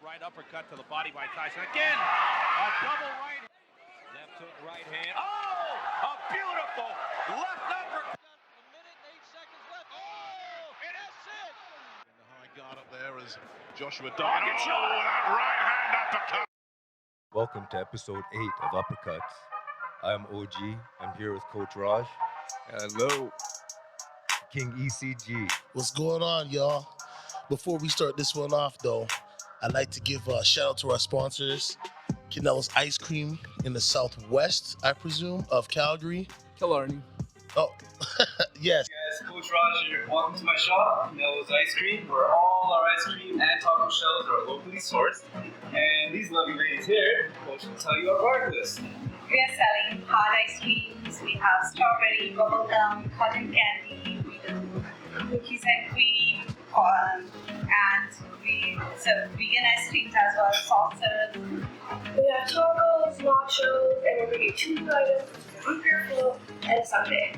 Right uppercut to the body by Tyson. Again, a double right. Left hook, right hand. Oh, a beautiful left uppercut. A minute and 8 seconds left. Oh, it has sit. And the high guard up there is Joshua Dawkins. Oh, that right hand uppercut. Welcome to episode 8 of Uppercuts. I'm OG. I'm here with Coach Raj. Hello. King ECG. What's going on, y'all? Before we start this one off, though, I'd like to give a shout out to our sponsors, Canello's Ice Cream in the southwest, I presume, of Calgary. Killarney. Oh, yes. Guys, Coach Raj here. Welcome to my shop, Canello's Ice Cream, where all our ice cream and taco shells are locally sourced. And these lovely ladies here, Coach will tell you our product list. We are selling hard ice creams. We have strawberry, bubblegum, cotton candy, we do cookies and cream, and we serve vegan ice creams as well as soft serve. We have tacos, nachos, and we're bringing 2 new items, root beer float and sundae.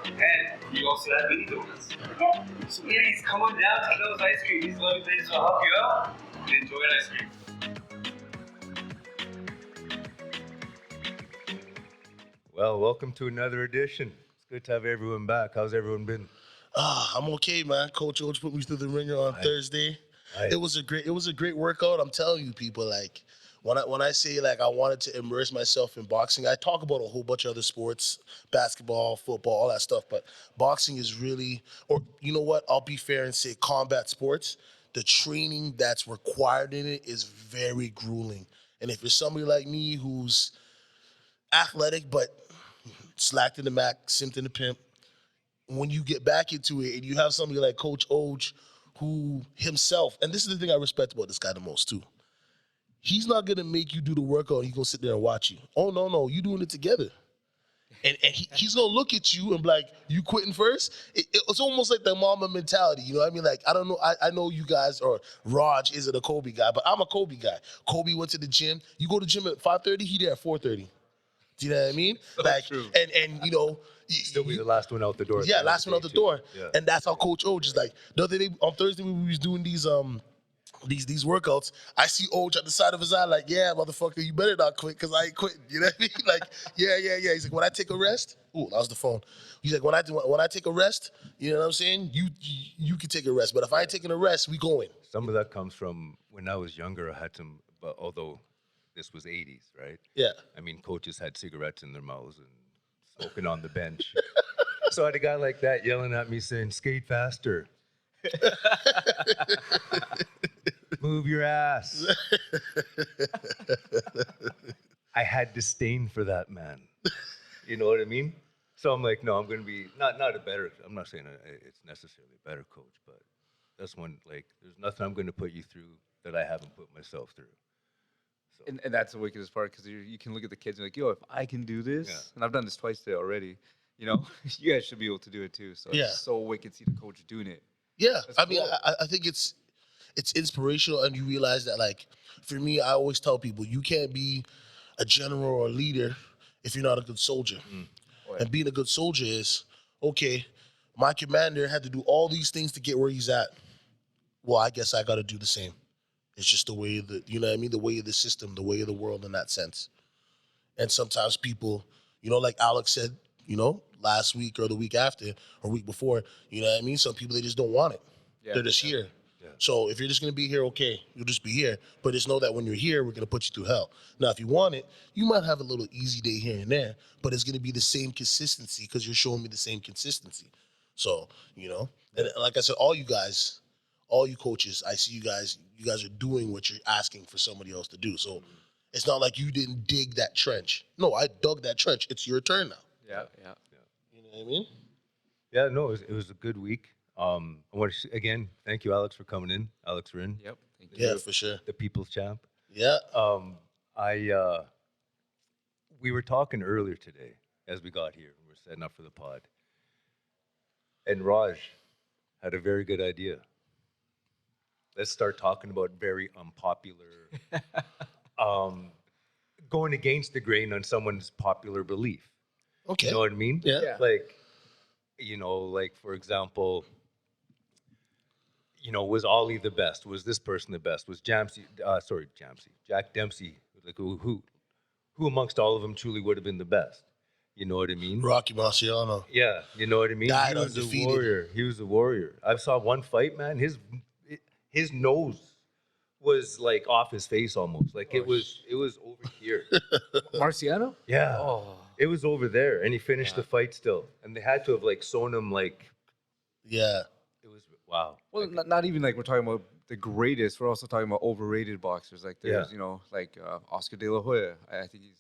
And you also have mini donuts. Yep. So ladies, come on down to Canello's Ice Cream. These lovely ladies will help you out and enjoy an ice cream. Well, welcome to another edition. It's good to have everyone back. How's everyone been? I'm okay, man. Coach Oach put me through the ringer on Thursday. It was a great workout. I'm telling you, people, like when I say like I wanted to immerse myself in boxing, I talk about a whole bunch of other sports, basketball, football, all that stuff, but boxing is really, or you know what, I'll be fair and say combat sports, the training that's required in it is very grueling. And if you're somebody like me who's athletic but slacked in the Mac, simped in the pimp, when you get back into it and you have somebody like Coach Oj who himself, and this is the thing I respect about this guy the most too, he's not going to make you do the workout and he's going to sit there and watch you. Oh, no, you doing it together. And he's going to look at you and be like, you quitting first? It's almost like the mama mentality, you know what I mean? Like, I don't know, I know you guys, or Raj isn't a Kobe guy, but I'm a Kobe guy. Kobe went to the gym. You go to the gym at 5:30, he there at 4:30. Do you know what I mean? So like, true. And you know, Still be the last one out the door. yeah, last one out the door. Yeah. And that's how Coach Oj is like. The other day, on Thursday, when we was doing these workouts, I see Oj at the side of his eye like, yeah, motherfucker, you better not quit because I ain't quitting. You know what I mean? Like, yeah. He's like, when I take a rest, ooh, that was the phone. He's like, when I take a rest, you know what I'm saying? You can take a rest. But if I ain't taking a rest, we going. Some of that comes from when I was younger. I had some, but although this was 80s, right? Yeah. I mean, coaches had cigarettes in their mouths and smoking on the bench. So I had a guy like that yelling at me saying, skate faster. Move your ass. I had disdain for that man. You know what I mean? So I'm like, no, I'm going to be not a better, I'm not saying it's necessarily a better coach, but that's one, like, there's nothing I'm going to put you through that I haven't put myself through. So. And that's the wickedest part, because you can look at the kids and be like, yo, if I can do this, and I've done this twice today already, you know, you guys should be able to do it too. So Yeah. it's so wicked to see the coach doing it. Yeah, That's I mean, cool. I think it's inspirational, and you realize that, like, for me, I always tell people, you can't be a general or a leader if you're not a good soldier. And being a good soldier is, okay, my commander had to do all these things to get where he's at. Well, I guess I got to do the same. It's just the way that, you know what I mean, the way of the system, the way of the world in that sense. And sometimes people, you know, like Alex said, you know, last week or the week after or week before, you know what I mean? Some people, they just don't want it. Yeah. They're just here. Yeah. So if you're just going to be here, okay, you'll just be here. But just know that when you're here, we're going to put you through hell. Now, if you want it, you might have a little easy day here and there, but it's going to be the same consistency because you're showing me the same consistency. So, you know, and like I said, all you guys, all you coaches, I see you guys are doing what you're asking for somebody else to do. So it's not like you didn't dig that trench. No, I dug that trench. It's your turn now. Yeah. You know what I mean? Yeah, no, it was a good week. I want to again thank you, Alex, for coming in. Alex Rin, Yep. Thank you. Yeah, for sure. the people's champ. Yeah. We were talking earlier today as we got here. We were setting up for the pod, and Raj had a very good idea. Let's start talking about very unpopular, going against the grain on someone's popular belief. Okay. You know what I mean? Yeah. Yeah. Like, you know, like for example, was Ali the best? Was this person the best? Was Jack Dempsey, like who amongst all of them truly would have been the best? You know what I mean? Rocky Marciano. Yeah, you know what I mean? Died He was undefeated. a warrior. He was a warrior. I saw one fight, man. His nose was like off his face almost. Like it was over here. Marciano? Yeah. Oh. It was over there, and he finished the fight still. And they had to have like sewn him like. Yeah. It was wow. Well, not even like we're talking about the greatest. We're also talking about overrated boxers. Like there's, Yeah. like Oscar De La Hoya. I think he's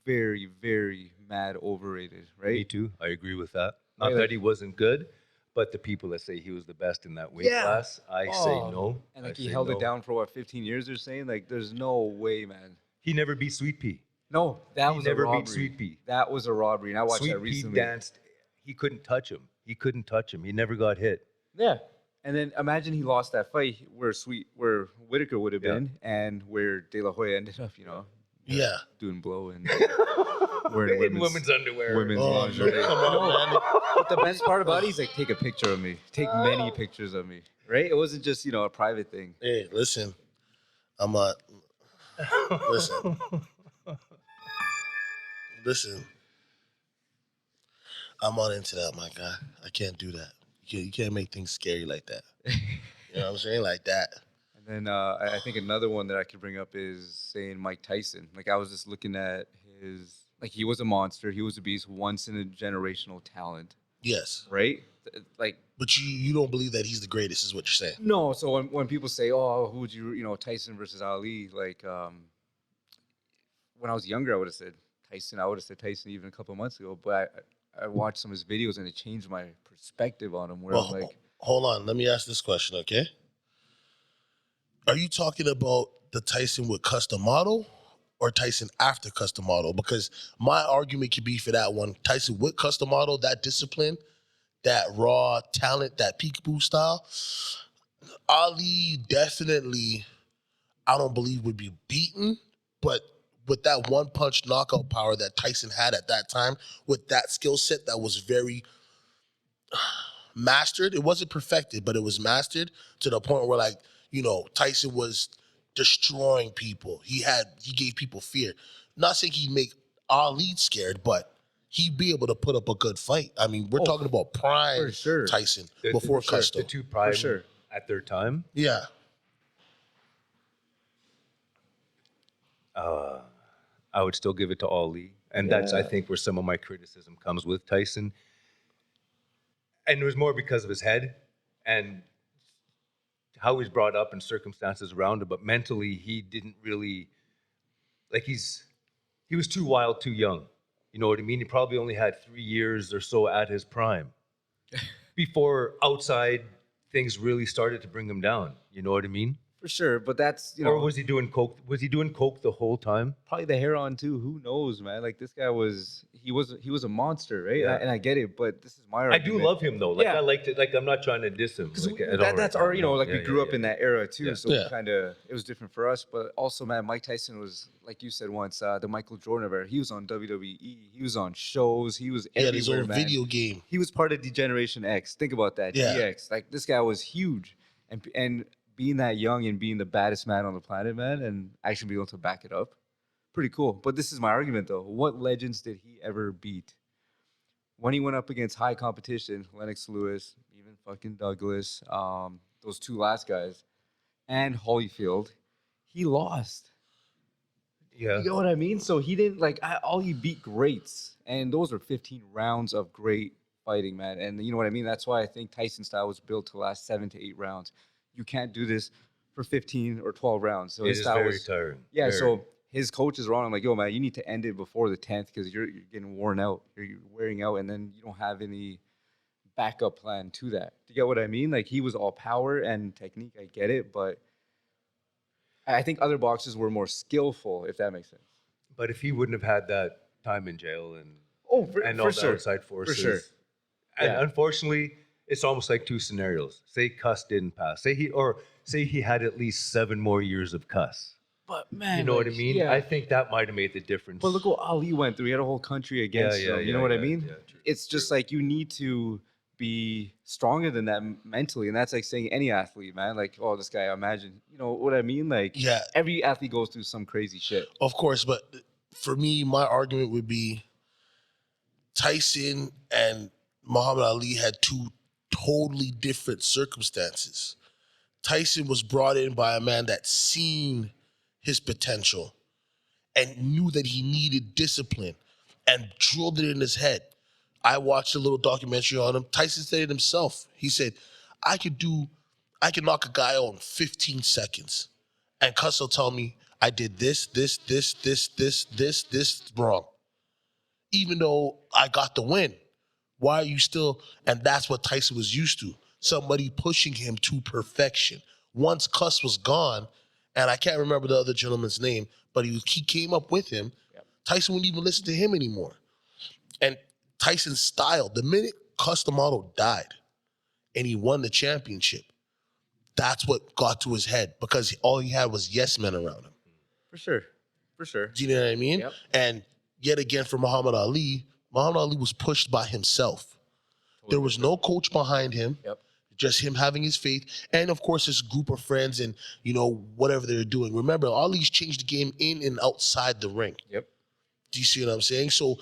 very, very mad overrated, right? Me too. I agree with that. Not Right, that like- he wasn't good, but the people that say he was the best in that weight Yeah. class, I say no. And like I he say held no. it down for what, 15 years? They're saying like there's no way, man. He never beat Sweet Pea. No, that He was never a beat robbery. Sweet Pea. That was a robbery, and I watched Sweet that Pea recently. danced. He couldn't touch him. He never got hit. Yeah. And then imagine he lost that fight where Whitaker would have Yeah. been, and where De La Hoya ended up, Yeah. doing blow and wearing In women's underwear. women's Oh, lingerie. no, come on, man. But the best part about it, he's like, take a picture of me. Take many pictures of me. Right? It wasn't just, a private thing. Hey, listen. Listen. Listen. I'm not into that, my guy. I can't do that. You can't make things scary like that. You know what I'm saying? Like that. And then I think another one that I could bring up is saying Mike Tyson. Like I was just looking at he was a monster. He was a beast, once in a generational talent, Yes. right? Like, But you don't believe that he's the greatest, is what you're saying. no. So when people say, oh, who would Tyson versus Ali? Like, when I was younger, I would have said Tyson. I would have said Tyson even a couple of months ago. But I watched some of his videos and it changed my perspective on him. Where Well, I'm like, hold on. Let me ask this question, okay? Are you talking about the Tyson with custom model or Tyson after custom model? Because my argument could be for that one. Tyson with custom model, that discipline, that raw talent, that peekaboo style. Ali definitely, I don't believe would be beaten, but with that one punch knockout power that Tyson had at that time, with that skill set that was very mastered. It wasn't perfected, but it was mastered to the point where Tyson was destroying people. He gave people fear. Not saying he'd make Ali scared, but he'd be able to put up a good fight. I mean, we're talking about prime for sure. Tyson before custom. The two prime sure. at their time. Yeah. I would still give it to Ali. And that's, I think, where some of my criticism comes with Tyson. And it was more because of his head and how he's brought up and circumstances around him. But mentally, he didn't really, he was too wild, too young. You know what I mean? He probably only had 3 years or so at his prime before outside things really started to bring him down. You know what I mean? for sure. But that's, Or was he doing coke? Was he doing coke the whole time? probably the hair on too. Who knows, man? Like this guy was a monster, right? Yeah. And I get it, but this is my I argument. do love him though. Like Yeah. I liked it. Like I'm not trying to diss him. Because Like, at all that's right our, now. we grew up in that era too. Yeah. So Yeah. it was different for us. But also, man, Mike Tyson was, like you said once, the Michael Jordan era. He was on WWE. He was on shows. He was He had his everywhere, own man. video game. He was part of Degeneration X. Think about that. Yeah. DX. Like this guy was huge. And being that young and being the baddest man on the planet, man, and actually be able to back it up. Pretty cool. But this is my argument though. What legends did he ever beat? When he went up against high competition, Lennox Lewis, even fucking Douglas, those two last guys, and Holyfield, he lost. Yeah. You know what I mean? So he didn't all he beat greats, and those are 15 rounds of great fighting, man. And you know what I mean? That's why I think Tyson style was built to last 7 to 8 rounds. You can't do this for 15 or 12 rounds. So It his is style very was tiring. yeah. Very. So his coach is wrong. I'm like, yo, man, you need to end it before the 10th because you're getting worn out. You're wearing out, and then you don't have any backup plan to that. Do you get what I mean? Like he was all power and technique. I get it, but I think other boxers were more skillful, if that makes sense. But if he wouldn't have had that time in jail and For all the sure. outside forces, sure. and Yeah. unfortunately, it's almost like two scenarios. Say Cuss didn't pass. Say he had at least 7 more years of Cuss. But man, You know what I mean? Yeah. I think that might have made the difference. But look what Ali went through. He had a whole country against him. You know what I mean? Yeah, true, It's just like you need to be stronger than that mentally, and that's like saying any athlete, man. Like, oh, this guy, imagine, you know what I mean? Like, Yeah. every athlete goes through some crazy shit. Of course, but for me, my argument would be Tyson and Muhammad Ali had two totally different circumstances. Tyson was brought in by a man that seen his potential and knew that he needed discipline and drilled it in his head. I watched a little documentary on him. Tyson said it himself. He said, I could knock a guy out in 15 seconds. And Cuss will tell me, I did this wrong. Even though I got the win. Why are you still? And that's what Tyson was used to. Somebody pushing him to perfection. Once Cuss was gone, and I can't remember the other gentleman's name, but he came up with him, Tyson wouldn't even listen to him anymore. And Tyson's style, the minute Cuss the Model died and he won the championship, that's what got to his head because all he had was yes men around him. For sure. For sure. Do you know what I mean? Yep. And yet again for Muhammad Ali was pushed by himself. There was no coach behind him. Yep. Just him having his faith. And of course, his group of friends and, whatever they're doing. Remember, Ali's changed the game in and outside the ring. Yep. Do you see what I'm saying? So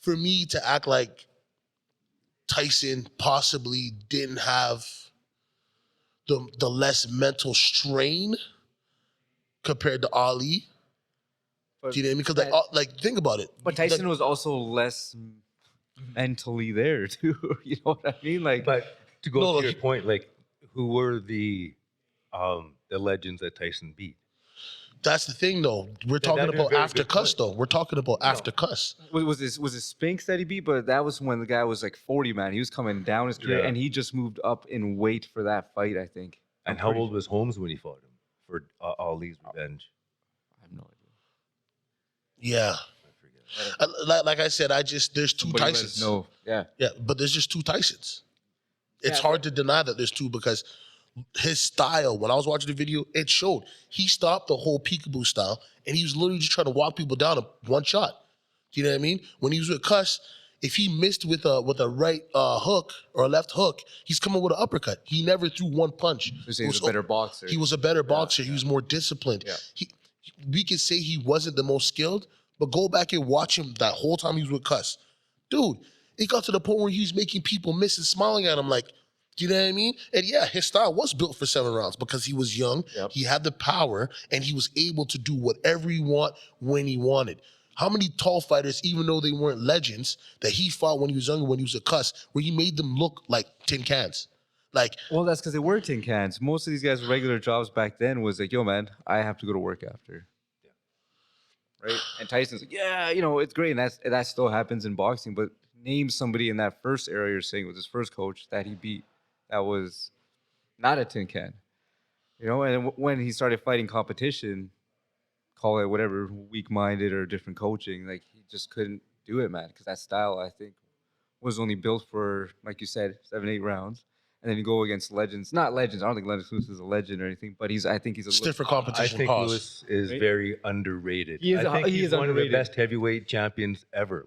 for me to act like Tyson possibly didn't have the less mental strain compared to Ali. But Do you know what I mean? Because think about it. But Tyson was also less mentally there too. You know what I mean? Like, But to go to your point, like, who were the legends that Tyson beat? That's the thing, though. We're talking about after Cuss, though. We're talking about after Cuss. was it Spinks that he beat? But that was when the guy was like 40, man. He was coming down his career, and he just moved up in weight for that fight, I think. And how old was Holmes when he fought him for Ali's revenge? I have no idea. Yeah. Like I said, there's two Tysons. No, yeah. Yeah, but there's just two Tysons. It's hard to deny that there's two because his style, when I was watching the video, it showed. He stopped the whole peekaboo style, and he was literally just trying to walk people down in one shot. Do you know what I mean? When he was with Cuss, if he missed with a right hook or a left hook, he's coming with an uppercut. He never threw one punch. He was a better boxer. He was a better boxer. Yeah. He was more disciplined. Yeah. We could say he wasn't the most skilled, but go back and watch him that whole time he was with Cuss. Dude, it got to the point where he was making people miss and smiling at him like, do you know what I mean? And yeah, his style was built for 7 rounds because he was young, he had the power, and he was able to do whatever he want when he wanted. How many tall fighters, even though they weren't legends, that he fought when he was younger, when he was a Cuss, where he made them look like tin cans? Well, that's because they were tin cans. Most of these guys' regular jobs back then was like, yo, man, I have to go to work after. Yeah. Right? And Tyson's like, yeah, it's great. And that still happens in boxing. But name somebody in that first era you're saying with his first coach that he beat that was not a tin can. And when he started fighting competition, call it whatever, weak-minded or different coaching, like he just couldn't do it, man. Because that style, I think, was only built for, like you said, 7-8 rounds. And then you go against legends. Not legends. I don't think Lennox Lewis is a legend or anything, but I think he's a stiff for competition. I think Lewis is very underrated. He is one underrated. of the best heavyweight champions ever.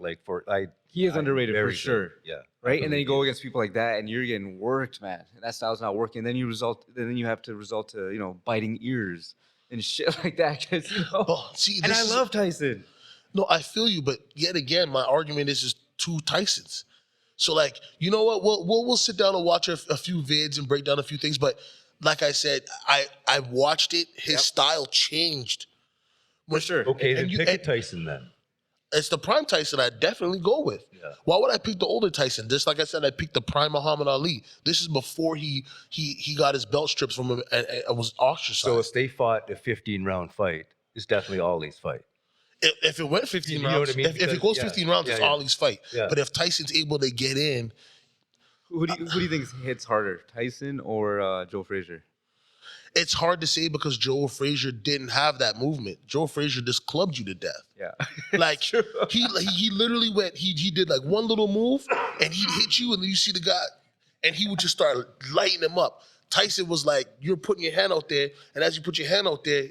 He is underrated for sure. Good. Yeah. Right? And then you go against people like that and you're getting worked, man. And that style's not working. Then you have to result to, biting ears and shit like that. And I love Tyson. No, I feel you, but yet again, my argument is just two Tysons. So, you know what? We'll sit down and watch a few vids and break down a few things. But like I said, I watched it. His style changed. For sure. Okay, then pick a Tyson then. It's the prime Tyson I'd definitely go with. Yeah. Why would I pick the older Tyson? Just like I said, I picked the prime Muhammad Ali. This is before he got his belt stripped from him and was ostracized. So if they fought a 15-round fight, it's definitely Ali's fight. If it went 15 rounds, what I mean? If it goes 15 rounds, it's Ali's fight. Yeah. But if Tyson's able to get in, who do you think hits harder, Tyson or Joe Frazier? It's hard to say because Joe Frazier didn't have that movement. Joe Frazier just clubbed you to death. Yeah, he literally went. He did one little move and he'd hit you, and then you see the guy, and he would just start lighting him up. Tyson was like, you're putting your hand out there, and as you put your hand out there,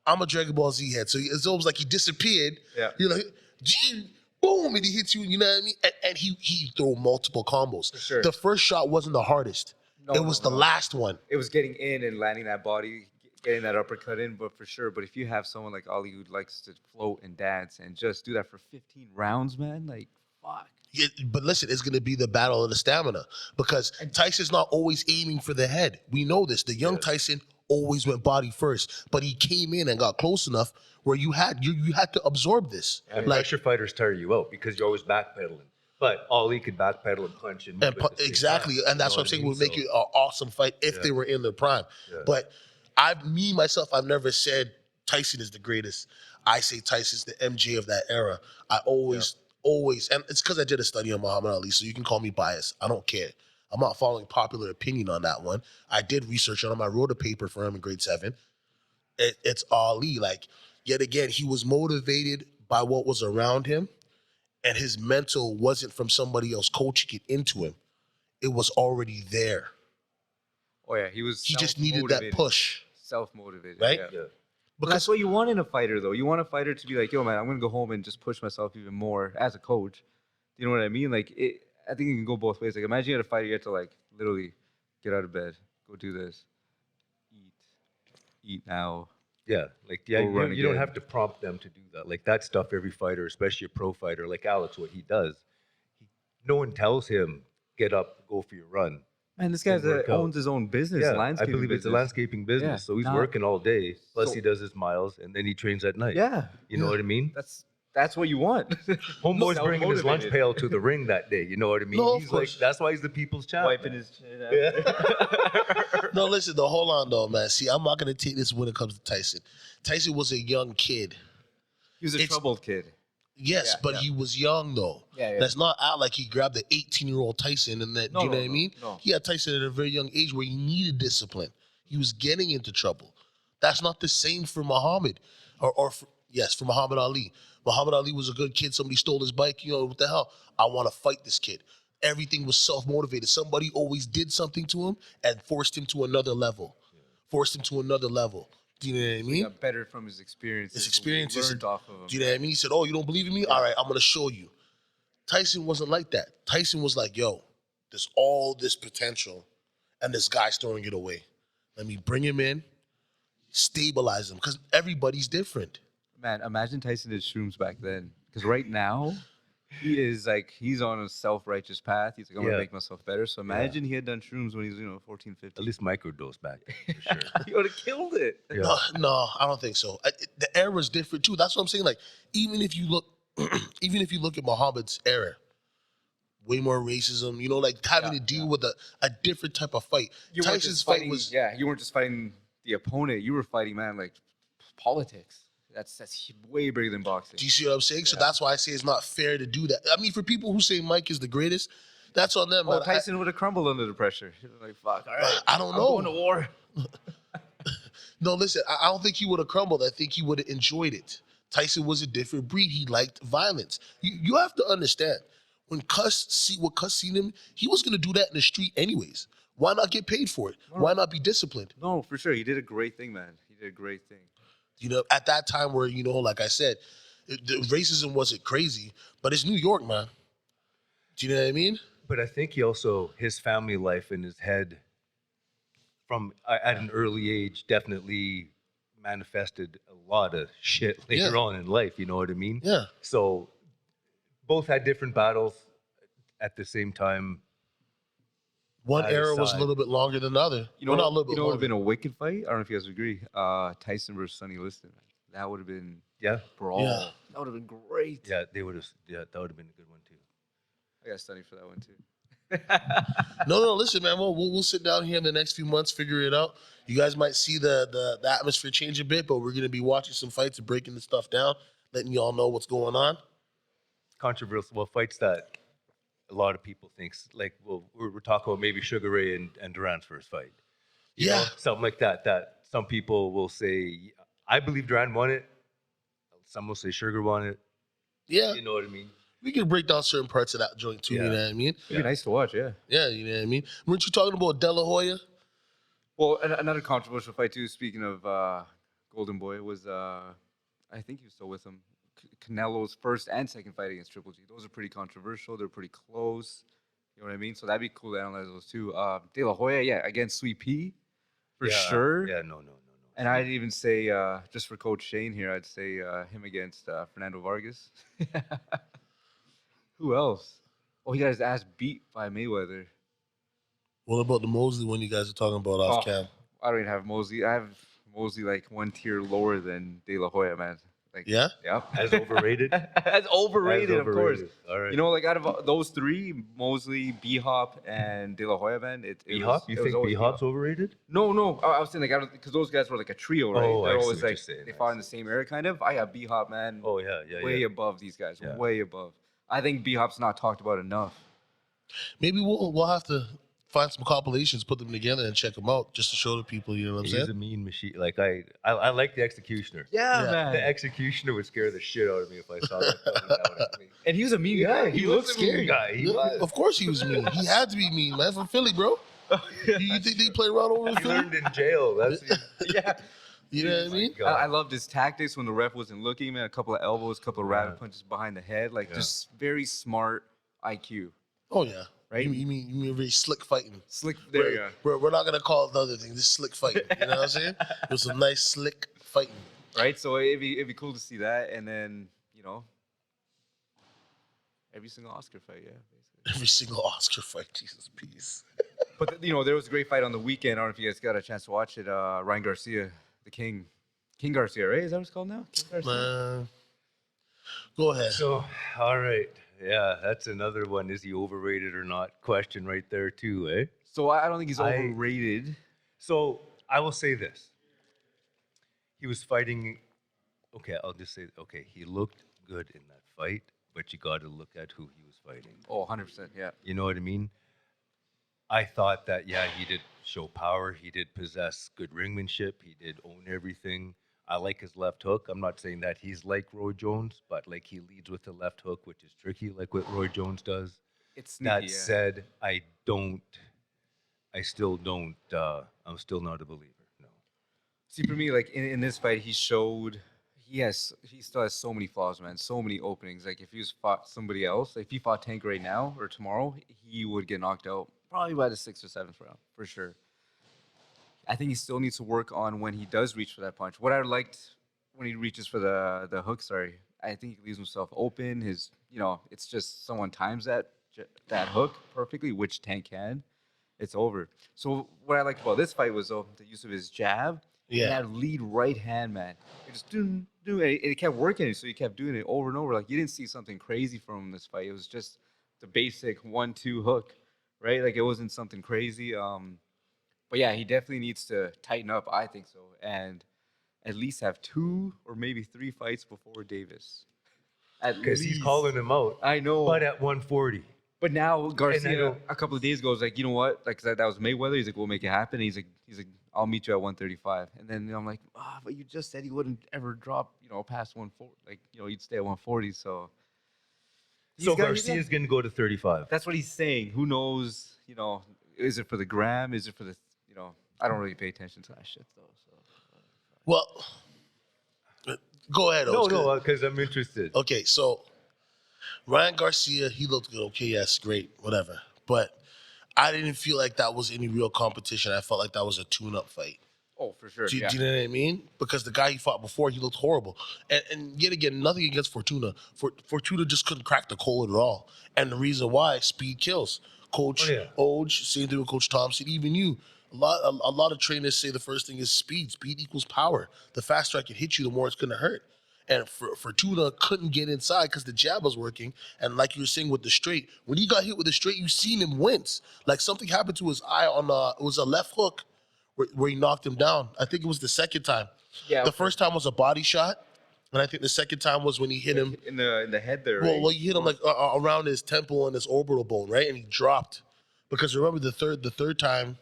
I'm a Dragon Ball Z head. So it's almost like he disappeared. Yeah. You're like, gee, boom, and he hits you. You know what I mean? And he threw multiple combos. For sure. The first shot wasn't the hardest. No, it was the last one. It was getting in and landing that body, getting that uppercut in, but for sure. But if you have someone like Ali who likes to float and dance and just do that for 15 rounds, man, like, fuck. Yeah, but listen, it's going to be the battle of the stamina because Tyson's not always aiming for the head. We know this. The young Tyson always went body first, but he came in and got close enough where you had to absorb this. And Like pressure fighters tire you out because you're always backpedaling. But Ali could backpedal and punch and move at the same exactly, time. and that's You know what I'm saying I mean? would make it an awesome fight if they were in their prime. Yeah. But myself, I've never said Tyson is the greatest. I say Tyson's the MJ of that era. I always, and it's because I did a study on Muhammad Ali, so you can call me biased. I don't care. I'm not following popular opinion on that one. I did research on him. I wrote a paper for him in grade 7. It's Ali. Like, yet again, he was motivated by what was around him, and his mental wasn't from somebody else coaching it into him. It was already there. Oh, yeah, he was. He just needed that push. Self-motivated, Right? Yeah. Yeah. But that's what you want in a fighter, though. You want a fighter to be like, yo, man, I'm going to go home and just push myself even more as a coach. You know what I mean? Like, I think it can go both ways. Like, imagine you had a fighter, you had to, like, literally get out of bed, go do this, eat now. Yeah, like Go run you don't again. have to prompt them to do that. Like that stuff, every fighter, especially a pro fighter like Alex, what he does, no one tells him get up, go for your run. Man, this guy work out. owns his own business, Yeah, I landscaping believe it's a business. landscaping business, Yeah, so he's not- working all day. Plus, So- he does his miles, and then he trains at night. Yeah, you know what I mean. that's what you want. Homeboy's bringing his lunch Self-motivated. pail to the ring that day. You know what I mean? No, of He's like, course. that's why he's the people's champ. Wiping man. his chin out. No, listen, though, hold on, though, man. See, I'm not going to take this when it comes to Tyson. Tyson was a young kid. He was a It's- troubled kid. Yes, Yeah, but yeah. he was young, though. Yeah. That's not out like he grabbed the 18-year-old Tyson and that, No, you know no, what I no, mean? no. He had Tyson at a very young age where he needed discipline. He was getting into trouble. That's not the same for Muhammad. For Muhammad Ali. Muhammad Ali was a good kid. Somebody stole his bike. You know, what the hell? I want to fight this kid. Everything was self-motivated. Somebody always did something to him and forced him to another level. Forced him to another level. Do you know what I He mean? got better from his experiences. His experiences. Learned off of him. Do you know what I mean? He said, oh, you don't believe in me? All right, I'm going to show you. Tyson wasn't like that. Tyson was like, yo, there's all this potential, and this guy's throwing it away. Let me bring him in, stabilize him, because everybody's different. Man, imagine Tyson did shrooms back then. Because right now, he's on a self-righteous path. He's like, I'm going Yeah. to make myself better. So imagine he had done shrooms when he was, 14, 15. At least microdose back then, for sure. He would have killed it. Yeah. No, I don't think so. The era's different, too. That's what I'm saying. Like, even if you look at Muhammad's era, way more racism, like having to deal with a different type of fight. You weren't Tyson's just fight fighting, was... you weren't just fighting the opponent. You were fighting, man, like politics. That's way bigger than boxing. Do you see what I'm saying? So that's why I say it's not fair to do that. I mean, for people who say Mike is the greatest, that's on them. Oh, man. Tyson would have crumbled under the pressure. He was like, fuck, all right. I don't I'm know. going to war. No, listen, I don't think he would have crumbled. I think he would have enjoyed it. Tyson was a different breed. He liked violence. You have to understand, when Cuss seen him, he was going to do that in the street anyways. Why not get paid for it? Why not be disciplined? No, for sure. He did a great thing, man. He did a great thing. At that time where, like I said, the racism wasn't crazy, but it's New York, man. Do you know what I mean? But I think he also, his family life in his head from at an early age definitely manifested a lot of shit later on in life, you know what I mean? Yeah. So both had different battles at the same time. One Either era was a side. little bit longer than the other. Well, not a little bit It would have longer. been a wicked fight. I don't know if you guys would agree. Tyson versus Sonny Liston. That would have been Yeah. brawl. Yeah. That would have been great. Yeah, they would have. Yeah, that would have been a good one too. I got Sonny for that one too. No, listen, man. We'll sit down here in the next few months, figure it out. You guys might see the atmosphere change a bit, but we're going to be watching some fights and breaking the stuff down, letting y'all know what's going on. Controversial. Well, fights that a lot of people think, like, well, we're talking about maybe Sugar Ray and Duran's first fight. You know, something like that. That some people will say, I believe Duran won it. Some will say Sugar won it. Yeah. You know what I mean? We can break down certain parts of that joint too, you Yeah. know what I mean? It'd be nice to watch, yeah. Yeah, you know what I mean? Weren't you talking about De La Hoya? Well, another controversial fight too. Speaking of Golden Boy, was I think he was still with him. Canelo's first and second fight against Triple G. Those are pretty controversial. They're pretty close. You know what I mean? So that'd be cool to analyze those too. De La Hoya, yeah, against Sweet Pea, for sure. Yeah, no. And I'd even say, just for Coach Shane here, I'd say him against Fernando Vargas. Who else? Oh, he got his ass beat by Mayweather. What about the Mosley one you guys are talking about off cam? I don't even have Mosley. I have Mosley like one tier lower than De La Hoya, man. Like, Yeah? Yep. As overrated? As overrated, of course. All right. You know, like out of those three, Mosley, B-Hop, and De La Hoya, man, B-Hop? You think B-Hop's overrated? No. I was saying, like, because those guys were like a trio, right? Oh, They're I see always what like, you're saying. they fought in the same era, kind of. I got B-Hop, man. Oh, yeah. Way above these guys. Yeah. Way above. I think B-Hop's not talked about enough. Maybe we'll have to find some compilations, put them together, and check them out just to show the people. You know what I'm He's saying? a mean machine. Like I like the Executioner. Yeah, Yeah. man. The Executioner would scare the shit out of me if I saw that coming down at me. And he was a mean guy. He was looked a mean scary. guy. He Yeah, was. of course he was mean. He had to be mean, man. From Philly, bro. You think they play around over in He Philly? learned in jail. That's Yeah. You know what I mean? I loved his tactics when the ref wasn't looking, man. A couple of elbows, a couple of rabbit punches behind the head. Like, just very smart IQ. Oh yeah. Right? You mean very slick fighting? Slick. There you go. We're not gonna call it the other thing. Just slick fighting. You know what I'm saying? It was some nice slick fighting. Right? So it'd be cool to see that. And then, you know, every single Oscar fight, yeah, basically. Every single Oscar fight, Jesus, peace. But, you know, there was a great fight on the weekend. I don't know if you guys got a chance to watch it. Ryan Garcia, the King. King Garcia, right? Is that what it's called now? King Garcia? Man, go ahead. So, all right. Yeah, that's another one. Is he overrated or not? Question right there too, eh? So I don't think he's overrated. So I will say this. He was fighting. Okay, I'll just say, okay, he looked good in that fight, but you got to look at who he was fighting. Oh, 100%, yeah. You know what I mean? I thought that, yeah, he did show power. He did possess good ringmanship. He did own everything. I like his left hook. I'm not saying that he's like Roy Jones, but like he leads with the left hook, which is tricky, like what Roy Jones does. It's sneaky, That yeah. said, I'm still not a believer. No. See, for me, like in this fight, he still has so many flaws, man. So many openings. Like if he was fought somebody else, like if he fought Tank right now or tomorrow, he would get knocked out probably by the 6th or 7th round for sure. I think he still needs to work on when he does reach for that punch. What I liked when he reaches for the hook, I think he leaves himself open. It's just someone times that hook perfectly, which Tank can. It's over. So what I liked about this fight was the use of his jab. Yeah. And that lead right hand, man. It just do, and it kept working. So he kept doing it over and over. Like you didn't see something crazy from him this fight. It was just the basic 1-2 hook, right? Like it wasn't something crazy. But yeah, he definitely needs to tighten up. I think so, and at least have 2 or maybe 3 fights before Davis. Because he's calling him out. I know. But at 140. But now Garcia, know- a couple of days ago, was like, you know what? Like that was Mayweather. He's like, we'll make it happen. He's like, I'll meet you at 135. And then I'm like, but you just said he wouldn't ever drop, past 140. Like, you'd stay at 140. So Garcia's going to go to 35. That's what he's saying. Who knows? Is it for the gram? Is it for the? I don't really pay attention to that shit though. So. Well, go ahead. No, because I'm interested. Okay, so Ryan Garcia, he looked good. Okay, yes, great, whatever. But I didn't feel like that was any real competition. I felt like that was a tune-up fight. Oh, for sure. Do you know what I mean? Because the guy he fought before, he looked horrible. And yet again, nothing against Fortuna. Fortuna just couldn't crack the code at all. And the reason why, speed kills. Coach Oj, same thing with Coach Thompson, even you. A lot of trainers say the first thing is speed. Speed equals power. The faster I can hit you, the more it's going to hurt. And Fortuna couldn't get inside because the jab was working. And like you were saying with the straight, when he got hit with the straight, you seen him wince. Like something happened to his eye it was a left hook where he knocked him down. I think it was the second time. Yeah. The first time was a body shot. And I think the second time was when he hit him. In the head there, right? Well, he hit him like around his temple and his orbital bone, right? And he dropped. Because remember the third time,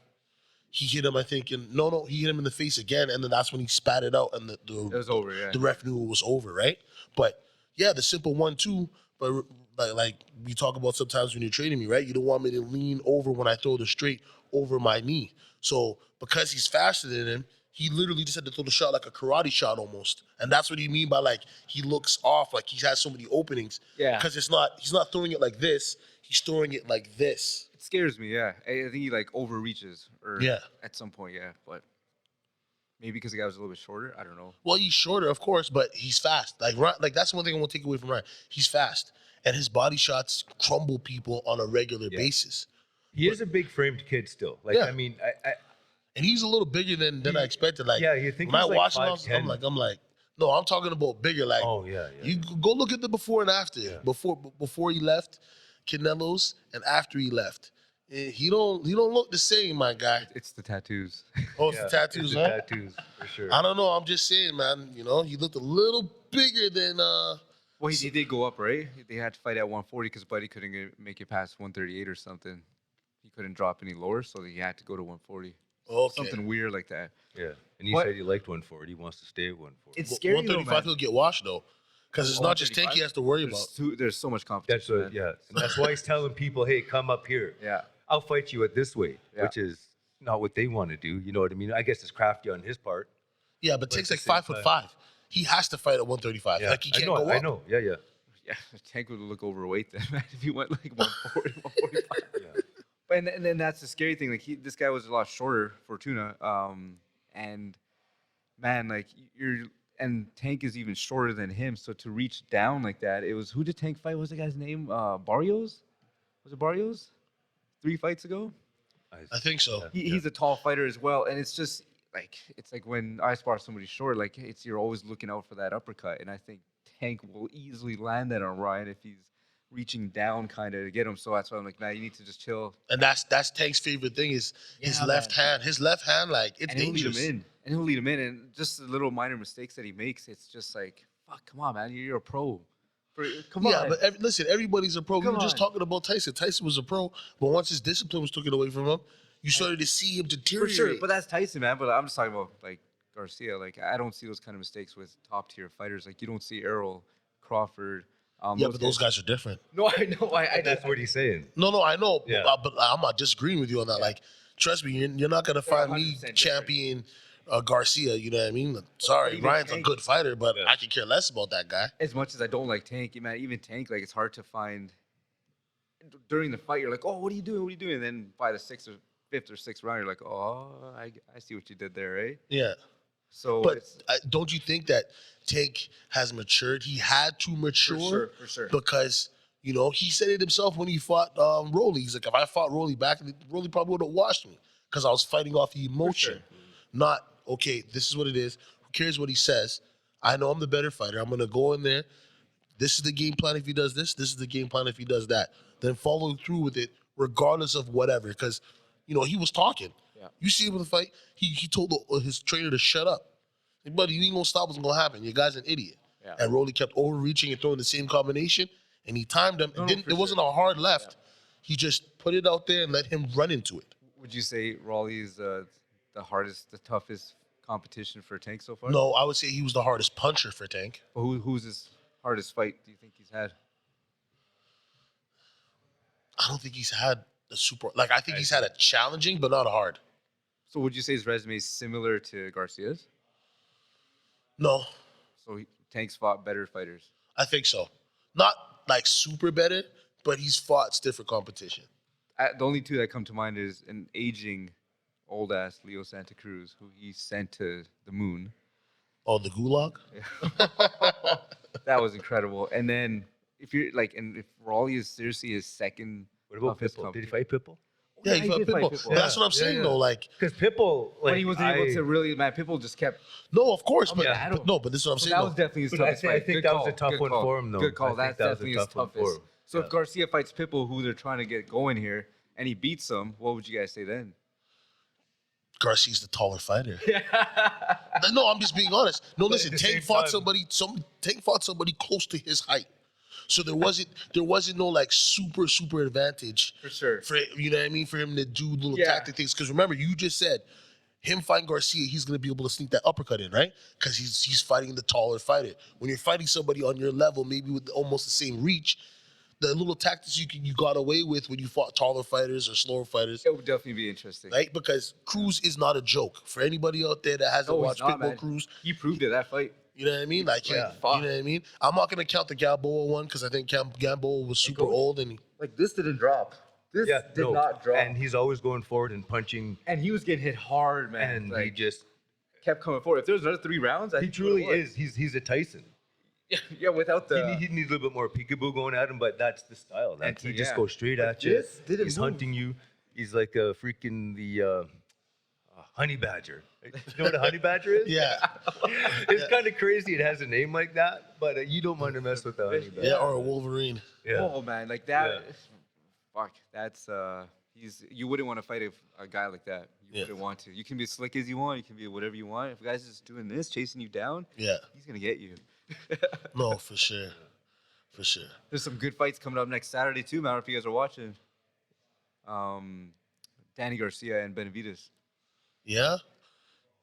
he hit him, I think, he hit him in the face again, and then that's when he spat it out, and it was over, yeah. The ref knew it was over, right? But, yeah, the simple 1-2, but like we talk about sometimes when you're training me, right? You don't want me to lean over when I throw the straight over my knee. So, because he's faster than him, he literally just had to throw the shot like a karate shot almost. And that's what you mean by like he looks off, like he has so many openings. Yeah. Because he's not throwing it like this, he's throwing it like this. It scares me, yeah. I think he like overreaches or Yeah. at some point, yeah. But maybe because the guy was a little bit shorter. I don't know. Well, he's shorter, of course, but he's fast. Like that's one thing I want to take away from Ryan. He's fast. And his body shots crumble people on a regular basis. He is a big framed kid still. Like, Yeah. I mean, And he's a little bigger than I expected. Like, yeah, you think when I he's like watch him, 5'10"? I'm like, no, I'm talking about bigger. Like, oh, yeah. you go look at the before and after. Yeah. Before he left Canelo's and after he left. He don't look the same, my guy. It's the tattoos. Oh, it's Yeah, the tattoos, it's the huh? tattoos, for sure. I don't know. I'm just saying, man. You know, he looked a little bigger than. Well, he did go up, right? They had to fight at 140 because Buddy couldn't make it past 138 or something. He couldn't drop any lower, so he had to go to 140. Okay. Something weird like that. Yeah. And he What- said he liked 140. He wants to stay at 140. It's scary, though, 135 man. he'll get washed though, because it's not just Tank he has to worry about. There's so much That's competition. what, man. yeah. And that's why he's telling people, hey, come up here. Yeah. I'll fight you at this weight, Yeah. which is not what they want to do. You know what I mean? I guess it's crafty on his part. Yeah, but But Tank's at like the same 5'5". He has to fight at 135. Yeah. Like he can't go up. I know. Yeah, yeah. Yeah, Tank would look overweight then, man, if he went like 140, 145. Yeah. But and then that's the scary thing. Like this guy was a lot shorter, Fortuna, and man, like and Tank is even shorter than him. So to reach down like that, it was who did Tank fight? What was the guy's name? Barrios? Was it Barrios? 3 fights ago. I think so. He's a tall fighter as well, and it's just like it's like when I spar somebody short, like you're always looking out for that uppercut, and I think Tank will easily land that on Ryan if he's reaching down kind of to get him. So that's why I'm like, man, you need to just chill. And that's Tank's favorite thing is his left hand. His left hand, like it's And he'll lead dangerous. him in. And he'll lead him in. And just the little minor mistakes that he makes, it's just like, fuck, come on, man. You're a pro. Come on. Yeah, but listen, everybody's a pro. Come We were just on. talking about Tyson. Tyson was a pro, but once his discipline was taken away from him, you started to see him For deteriorate. sure. But that's Tyson, man. But I'm just talking about like Garcia. Like I don't see those kind of mistakes with top tier fighters. Like you don't see Errol, Crawford. Yeah, but those guys are different. No, I know. That's what he's saying. No, I know, Yeah. but I'm not disagreeing with you on that. Like, trust me, you're not gonna find me 100% champion Garcia. You know what I mean? Sorry, Even Ryan's a Tank. good fighter, but Yeah. I could care less about that guy. As much as I don't like Tank, man, even Tank, like it's hard to find during the fight. You're like, oh, what are you doing? What are you doing? And then by the fifth or sixth round, you're like, oh, I see what you did there, right? Yeah, So, but it's, don't you think that Tank has matured? He had to mature for sure. because you know he said it himself when he fought Rolly. He's like, if I fought Rolly back, Rolly probably would have washed me because I was fighting off the emotion, not okay. This is what it is. Who cares what he says? I know I'm the better fighter. I'm gonna go in there. This is the game plan if he does this. This is the game plan if he does that. Then follow through with it regardless of whatever. Because, you know, he was talking. Yeah. You see him in the fight, he told his trainer to shut up. Hey, buddy, you ain't going to stop what's going to happen. Your guy's an idiot. Yeah. And Rolly kept overreaching and throwing the same combination. And he timed him. No, It wasn't a hard left. He just put it out there and let him run into it. Would you say Raleigh is the hardest, the toughest competition for Tank so far? No, I would say he was the hardest puncher for Tank. But who's his hardest fight do you think he's had? I don't think he's had a super, like, I think he's had a challenging, but not a hard. So would you say his resume is similar to Garcia's? No, So Tank's fought better fighters. I think so. Not like super better, but he's fought stiffer competition. The only two that come to mind is an aging old ass Leo Santa Cruz, who he sent to the moon. Oh, the gulag? That was incredible. And then if you're like, and if Raleigh is seriously his second, What about toughest Pitbull? Did he competition. fight Pitbull? Yeah, he fought did fight Pitbull. Pitbull. But that's what I'm saying, yeah. though. Like, Because Pitbull, like, But he wasn't able to really, man. People just kept. no, of course, but, yeah. but no, but this is what I'm So saying. that was though. definitely his But I toughest think- I fight. think Good that was call. a tough Good one call. for him, though. Good call. I think That's that was a definitely his tough one toughest. for him. So Yeah. if Garcia fights Pitbull, who they're trying to get going here, and he beats them, what would you guys say then? Garcia's the taller fighter. No, I'm just being honest. No, But listen, at the Tank same fought time- Tank fought somebody close to his height. So there wasn't no like super advantage For sure. for, you know what I mean, for him to do little Yeah. tactic things. Because remember, you just said him fighting Garcia, he's gonna be able to sneak that uppercut in, right? Because he's fighting the taller fighter. When you're fighting somebody on your level, maybe with almost the same reach, the little tactics you got away with when you fought taller fighters or slower fighters. It would definitely be interesting. Right? Because Cruz is not a joke. For anybody out there that hasn't No, he's watched not, Pitbull man. Cruz, He proved it that fight. you know what I mean? Like, you know what I mean? I'm not going to count the Gamboa one because I think Gamboa was super old. And Like, this didn't drop. This did not drop. And he's always going forward and punching. And he was getting hit hard, man. And like, he just kept coming forward. If there was another 3 rounds, he truly is. He's a Tyson. Yeah, without the... He needs a little bit more peekaboo going at him, but that's the style. Like, he just goes straight at you. This didn't He's move. hunting you. He's like a freaking the honey badger. You know what a honey badger is? yeah. It's kind of crazy it has a name like that, but you don't want to mess with the honey badger. Yeah, or a Wolverine. Yeah. Oh, man, like that... Fuck, that's... You wouldn't want to fight a guy like that. You wouldn't want to. You can be as slick as you want. You can be whatever you want. If a guy's just doing this, chasing you down, Yeah. he's going to get you. No, for sure. For sure. There's some good fights coming up next Saturday, too, man, if you guys are watching. Danny Garcia and Benavidez. Yeah?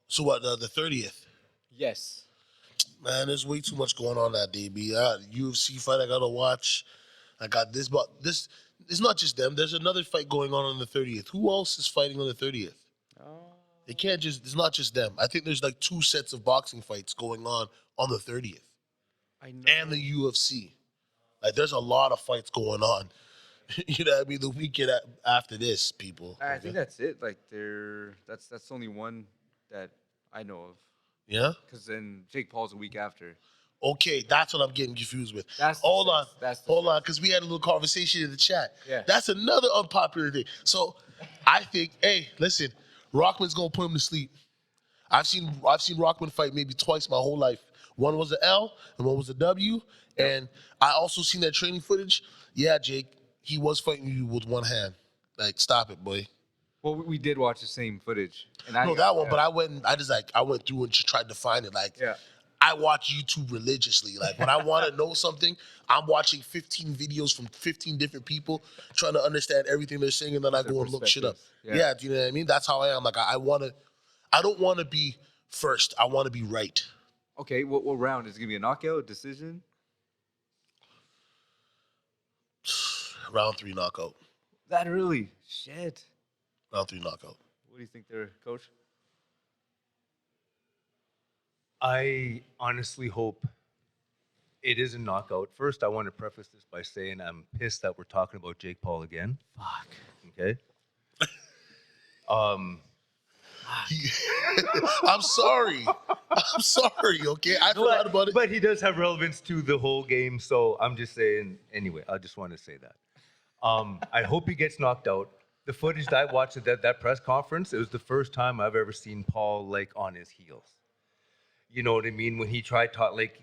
So what, the 30th? Yes. Man, there's way too much going on that day, B. UFC fight I got to watch. I got this, but this... It's not just them. There's another fight going on the 30th. Who else is fighting on the 30th? It can't just, it's not just them. I think there's like 2 sets of boxing fights going on the 30th. I know. And the UFC. Like, there's a lot of fights going on. You know what I mean? The weekend after this, people. I think that's it. Like, that's only one that I know of. Yeah? Because then Jake Paul's a week after. Okay, that's what I'm getting confused with. That's Hold on, hold on, because we had a little conversation in the chat. Yeah. That's another unpopular thing. So I think, hey, listen, Rockman's gonna put him to sleep. I've seen Rockman fight maybe twice my whole life. One was an L and one was a W. And I also seen that training footage. Yeah, Jake, he was fighting you with one hand. Like, stop it, boy. Well, we did watch the same footage. And But I went through and just tried to find it. Like, I watch YouTube religiously. Like, when I want to know something, I'm watching 15 videos from 15 different people, trying to understand everything they're saying, and then I go and look shit up. Yeah, do you know what I mean? That's how I am. Like, I don't want to be first. I want to be right. Okay, what round? Is it going to be a knockout, decision? Round 3 knockout. That early? Shit. Round 3 knockout. What do you think there, Coach? I honestly hope it is a knockout. First, I want to preface this by saying I'm pissed that we're talking about Jake Paul again. Fuck. Okay. I'm sorry. I'm sorry, okay? I forgot about it. But he does have relevance to the whole game, so I'm just saying, anyway, I just want to say that. I hope he gets knocked out. The footage that I watched at that press conference, it was the first time I've ever seen Paul, like, on his heels. You know what I mean? When he tried to, like,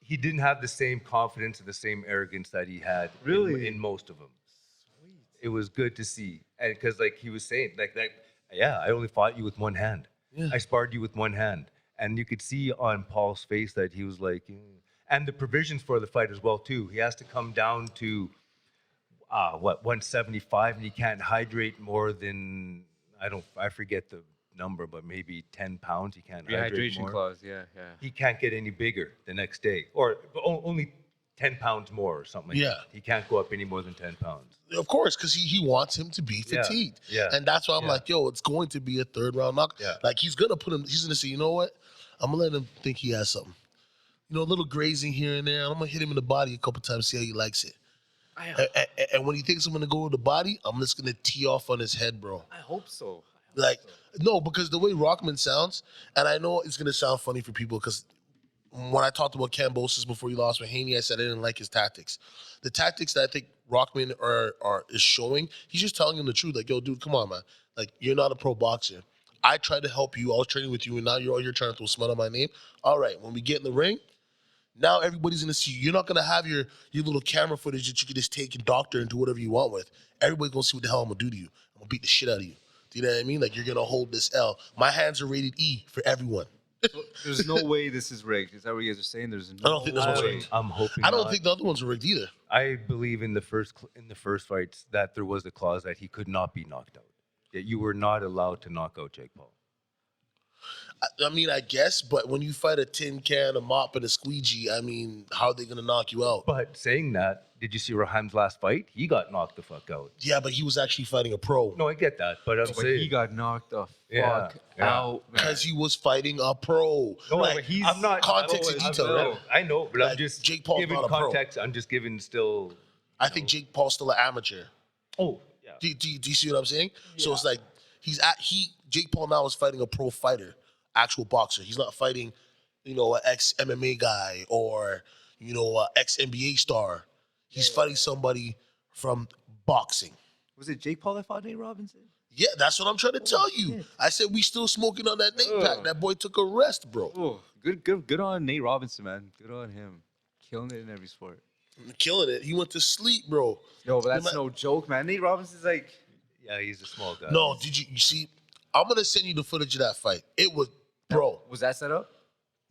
he didn't have the same confidence and the same arrogance that he had in most of them. Sweet. It was good to see. And because, like, he was saying, like, yeah, I only fought you with one hand. Yeah. I sparred you with one hand. And you could see on Paul's face that he was like, and the provisions for the fight as well, too. He has to come down to, 175, and he can't hydrate more than, I forget the number, but maybe 10 pounds. He can't hydrate more. Rehydration clause, yeah. He can't get any bigger the next day, or only 10 pounds more or something like that. He can't go up any more than 10 pounds. Of course, because he wants him to be fatigued. Yeah. And that's why I'm like, yo, it's going to be a 3rd round knock. Yeah. Like, he's going to say, you know what? I'm going to let him think he has something. You know, a little grazing here and there. I'm going to hit him in the body a couple times, see how he likes it. And when he thinks I'm going to go with the body, I'm just going to tee off on his head, bro. I hope so. No, because the way Rockman sounds, and I know it's going to sound funny for people because when I talked about Kambosos before he lost with Haney, I said I didn't like his tactics. The tactics that I think Rockman is showing, he's just telling him the truth. Like, yo, dude, come on, man. Like, you're not a pro boxer. I tried to help you. I was training with you, and now you're trying to throw smut on my name. All right, when we get in the ring, now everybody's going to see you. You're not going to have your little camera footage that you can just take and doctor and do whatever you want with. Everybody's going to see what the hell I'm going to do to you. I'm going to beat the shit out of you. Do you know what I mean? Like, you're going to hold this L. My hands are rated E for everyone. There's no way this is rigged. Is that what you guys are saying? There's no I don't think this one's rigged. I'm hoping I don't think the other ones are rigged either. I believe in the first fights that there was a clause that he could not be knocked out. That you were not allowed to knock out Jake Paul. I mean, I guess, but when you fight a tin can, a mop, and a squeegee, I mean, how are they gonna knock you out? But saying that, did you see Raheem's last fight? He got knocked the fuck out. Yeah, but he was actually fighting a pro No, I get that, but I'm But saying he got knocked the Yeah, fuck yeah. out, man. because he was fighting a pro. No, Like, but I'm not context and detail. I know, but Like, I'm just Jake Paul's giving not a pro. context. I'm just giving still. I think Jake Paul's still an amateur. Oh, yeah. Do you see what I'm saying? So it's like Jake Paul now is fighting a pro fighter, actual boxer. He's not fighting, an ex MMA guy or an ex NBA star. He's fighting somebody from boxing. Was it Jake Paul that fought Nate Robinson? Yeah, that's what I'm trying to tell you. shit. I said we still smoking on that Nate pack. Ugh. That boy took a rest, bro. Oh, good on Nate Robinson, man. Good on him. Killing it in every sport. Killing it. He went to sleep, bro. Yo, but that's No no joke, man. Nate Robinson's like, Yeah, he's a small guy. No, did you see? I'm gonna send you the footage of that fight. It was, bro. was that set up?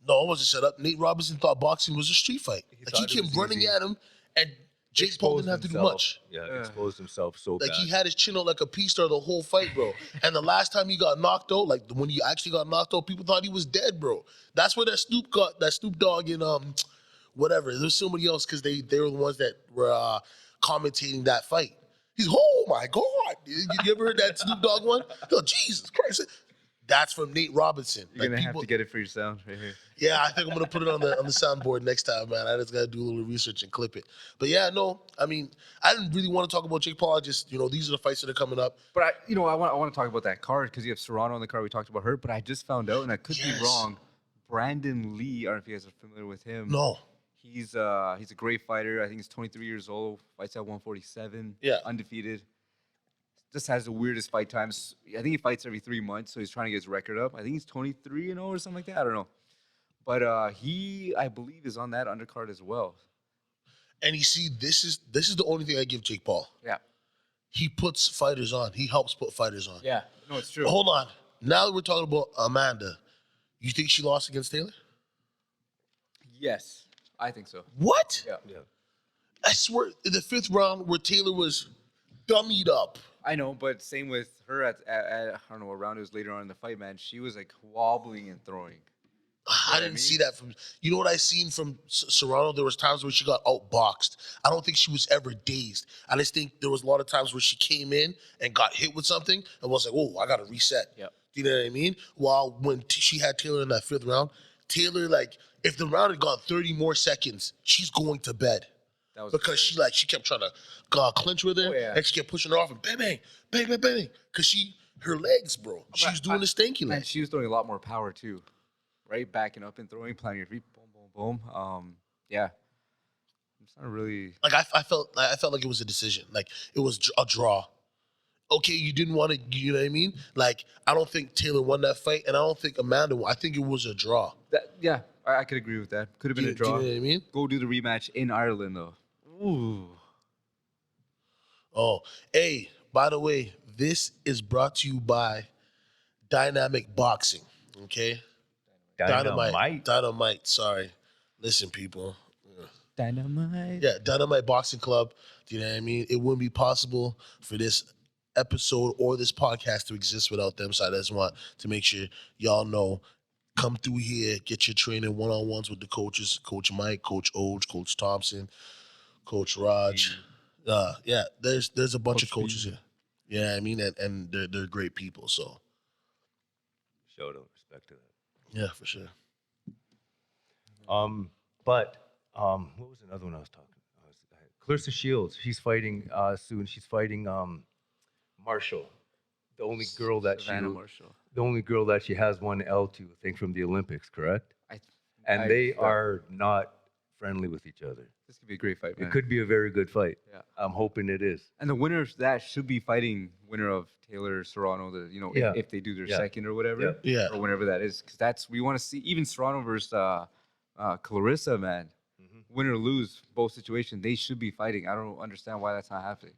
No, it wasn't set up. Nate Robinson thought boxing was a street fight. He thought it kept was running easy. at him, and Jake Paul didn't have to do himself. much. Yeah, exposed himself so Like bad. he had his chin out like a pea star the whole fight, bro. And the last time he got knocked out, like when he actually got knocked out, people thought he was dead, bro. That's where that Snoop Dogg and whatever. There's somebody else because they were the ones that were commentating that fight. He's, oh my God. You ever heard that Snoop Dogg one? Oh, Jesus Christ. That's from Nate Robinson. You're gonna have to get it for your sound right here. Yeah, I think I'm gonna put it on the soundboard next time, man. I just gotta do a little research and clip it. But yeah, no, I mean, I didn't really want to talk about Jake Paul. I just, these are the fights that are coming up. But I want to talk about that card because you have Serrano on the card. We talked about her, but I just found out, and I could be wrong. Brandon Lee, I don't know if you guys are familiar with him. No. He's a great fighter. I think he's 23 years old. Fights at 147. Yeah. Undefeated. Just has the weirdest fight times. I think he fights every 3 months, so he's trying to get his record up. I think he's 23-0 or something like that. I don't know. But he, I believe, is on that undercard as well. And you see, this is the only thing I give Jake Paul. Yeah. He puts fighters on. He helps put fighters on. Yeah. No, it's true. Hold on. Now that we're talking about Amanda, you think she lost against Taylor? Yes, I think so. What? Yeah. I swear, in the 5th round where Taylor was dummied up. I know, but same with her at I don't know what round it was later on in the fight, man. She was like wobbling and throwing. I didn't see that from. You know what I seen from Serrano? There was times where she got outboxed. I don't think she was ever dazed. I just think there was a lot of times where she came in and got hit with something and was like, "Oh, I got to reset." Yep. Do you know what I mean? While when she had Taylor in that 5th round, Taylor, like, if the round had gone 30 more seconds, she's going to bed. That was Because she kept trying to clinch with her, and she kept pushing her off and bang, bang, bang, bang, bang. Because her legs, bro. She was doing the stanky And leg. she was throwing a lot more power too, right? Backing up and throwing, planting your feet, boom, boom, boom. Yeah, it's not really. Like I felt like it was a decision. Like it was a draw. Okay, you didn't want to. You know what I mean? Like I don't think Taylor won that fight, and I don't think Amanda won. I think it was a draw. Yeah, I could agree with that. Could have been a draw. Do you know what I mean? Go do the rematch in Ireland though. Ooh. Oh, hey, by the way, this is brought to you by Dynamic Boxing. Okay, Dynamite. Sorry, listen, people. Dynamite. Yeah, Dynamite Boxing Club. Do you know what I mean? It wouldn't be possible for this episode or this podcast to exist without them. So I just want to make sure y'all know. Come through here, get your training one-on-ones with the coaches, Coach Mike, Coach Oj, Coach Thompson, Coach Raj. Yeah, there's a bunch of coaches here. Yeah, I mean, and they're great people. So Show them respect to that. yeah, for sure. But what was another one I was talking? Clarissa Shields. She's fighting soon. She's fighting Marshall, the only girl that Savannah Marshall. the only girl that she has one L to, I think, from the Olympics, correct? And I they forgot. are not friendly with each other. This could be a great fight, man. It could be a very good fight. Yeah. I'm hoping it is. And the winner of that should be fighting winner of Taylor Serrano. If they do their second or whatever, Yeah. or whenever that is, because we want to see even Serrano versus Clarissa, man. Win or lose, both situations, they should be fighting. I don't understand why that's not happening.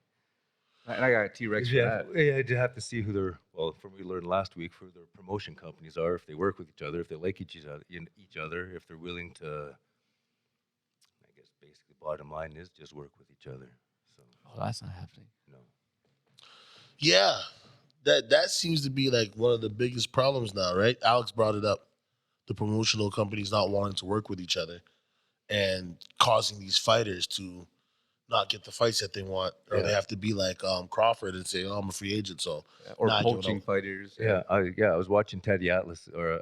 And I got T-Rex for that. Yeah, you have to see who their, well, from what we learned last week, who their promotion companies are, if they work with each other, if they like each other, if they're willing to, I guess basically bottom line is just work with each other. So, Oh, that's not happening. no. Yeah, that seems to be like one of the biggest problems now, right? Alex brought it up. The promotional companies not wanting to work with each other and causing these fighters to not get the fights that they want, or they have to be like Crawford and say, "Oh, I'm a free agent," so Or nah, give it poaching up. fighters. I was watching Teddy Atlas or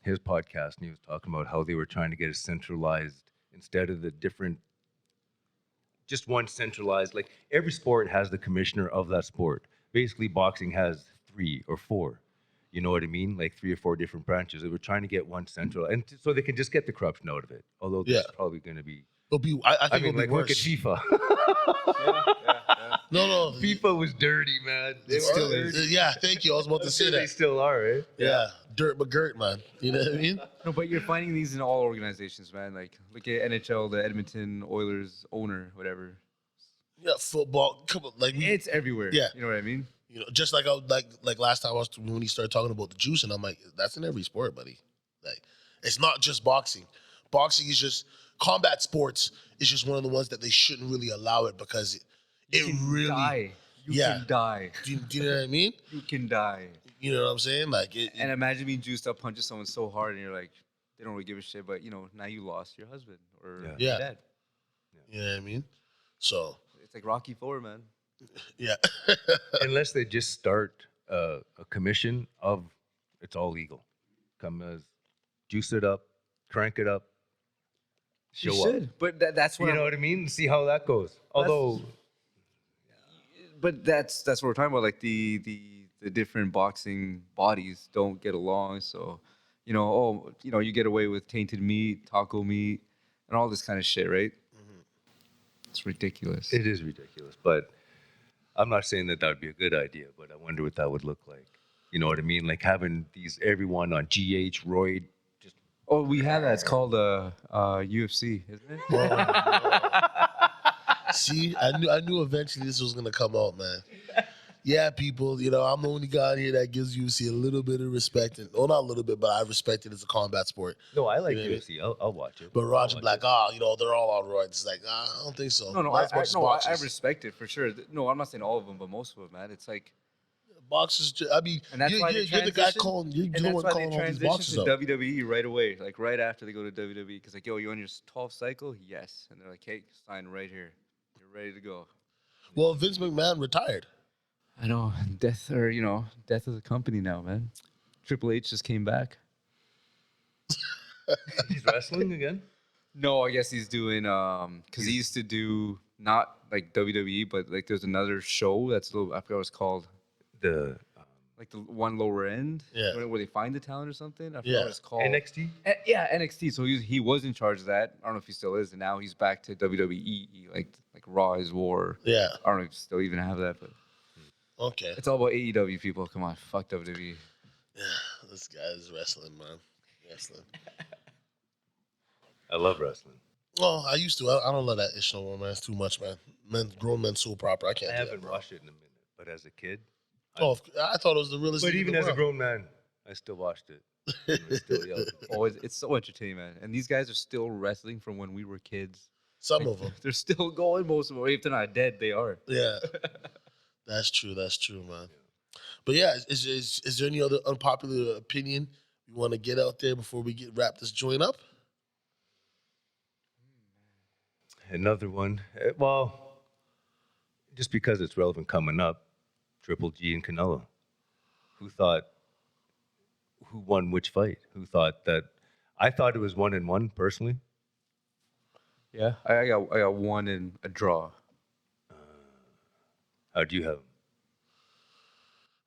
his podcast, and he was talking about how they were trying to get a centralized instead of the different, just one centralized. Like every sport has the commissioner of that sport. Basically, boxing has 3 or 4. You know what I mean? Like 3 or 4 different branches. They were trying to get one central, and so they can just get the corruption out of it. Although there's probably going to be. It'll be. I think I mean, it'll like be look at worse. FIFA. No. FIFA was dirty, man. They Still were is. Yeah, thank you. I was about to say They that. still are, right? Yeah, dirt McGirt, man. You know what I mean? No, but you're finding these in all organizations, man. Like look at NHL, the Edmonton Oilers owner, whatever. Yeah, football. Come on, like It's everywhere. Yeah. You know what I mean? you know, just like like last time when he started talking about the juice, and I'm like, that's in every sport, buddy. Like, it's not just boxing. Boxing is just combat sports. Is just one of the ones that they shouldn't really allow it because You can really die. You can die. Do you know what I mean? You can die. You know what I'm saying? Like, And imagine being juiced up, punching someone so hard, and you're like, they don't really give a shit, but now you lost your husband or your dad. You know what I mean? So It's like Rocky IV, man. yeah. Unless they just start a commission of it's all legal. Come as juice it up, crank it up, You show up. should, but that's what You know what I mean? See how that goes. Although But that's what we're talking about. Like the different boxing bodies don't get along. So, you get away with tainted meat, taco meat, and all this kind of shit, right? It's ridiculous. it is ridiculous, but I'm not saying that would be a good idea. But I wonder what that would look like. You know what I mean? Like having everyone on GH, Royd. Oh, we have that. It's called UFC, isn't it? See, I knew eventually this was gonna come out, man. Yeah, people, I'm the only guy here that gives UFC a little bit of respect, and not a little bit, but I respect it as a combat sport. No, I like You know what I UFC. I'll watch it. But Roger I'll Black, watch they're all on roids. It's like, I don't think so. No, Not as much as I boxers. respect it for sure. No, I'm not saying all of them, but most of them, man. It's like, Boxers, I mean, and that's why you're the guy calling, you're the one calling all these boxers to out. WWE right away, like right after they go to WWE, because like, yo, you on your 12th cycle? Yes, and they're like, hey, sign right here. You're ready to go. Well, Vince McMahon retired. I know, death of the company now, man. Triple H just came back. He's wrestling again. No, I guess he's doing because he used to do not like WWE, but like there's another show that's a little, I forgot what it's called. The Like the one lower end, Yeah. where they find the talent or something. I forgot Yeah. what it's called. NXT. Yeah, NXT. So he was in charge of that. I don't know if he still is, and now he's back to WWE. Like Raw is War. Yeah. I don't know if you still even have that, but Okay. it's all about AEW people. Come on, fuck WWE. Yeah, this guy is wrestling, man. Wrestling. I love wrestling. Well, I used to. I don't love that ish no more, man. It's too much, man. Grown men so proper. I can't. I do haven't that, bro. watched it in a minute, but as a kid. Oh, I thought it was the realest. But thing in even the as a world. grown man, I still watched it. When I was still young. Oh, it's so entertaining, man. And these guys are still wrestling from when we were kids. Some of them. They're still going. Most of them, if they're not dead, they are. Yeah, that's true. That's true, man. But yeah, is there any other unpopular opinion you want to get out there before we wrap this joint up? Another one. Well, just because it's relevant coming up, Triple G and Canelo. Who won which fight? Who thought that? I thought it was 1-1 personally. Yeah, I got one in a draw. How'd you have them?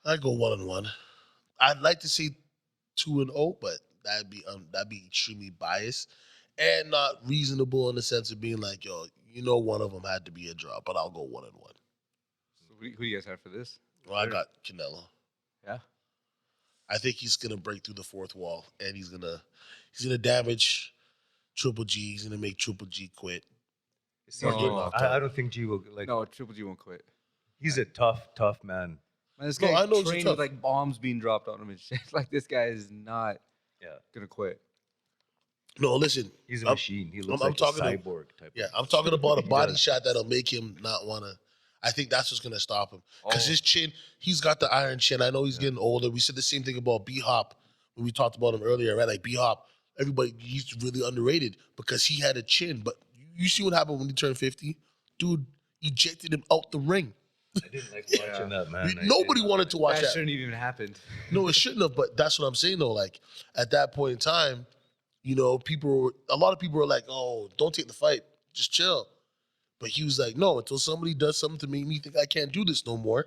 I go 1-1. I'd like to see 2-0, but that'd be extremely biased and not reasonable in the sense of being like, yo, one of them had to be a draw, but I'll go 1-1. So who do you guys have for this? Well, I got Canelo. Yeah. I think he's gonna break through the fourth wall, and he's gonna damage Triple G. He's gonna make Triple G quit. No. I don't think G will No, Triple G won't quit. He's a tough man. Man, this No, guy I know he's trained tough. with like bombs being dropped on him and shit. Like this guy is not gonna quit. No, listen, He's a machine. He looks I'm like talking a cyborg type. yeah, of I'm talking about a He body does. shot that'll make him not wanna. I think that's what's gonna stop him. Because Oh. his chin, he's got the iron chin. I know he's getting older. We said the same thing about B-Hop when we talked about him earlier, right? Like B-Hop, everybody, he's really underrated because he had a chin. But you see what happened when he turned 50? Dude ejected him out the ring. I didn't like watching that, man. Nobody wanted to watch That that. shouldn't even happened. No, it shouldn't have. But that's what I'm saying, though. Like, at that point in time, you know, a lot of people were like, oh, don't take the fight. Just chill. But he was like, no, until somebody does something to make me think I can't do this no more.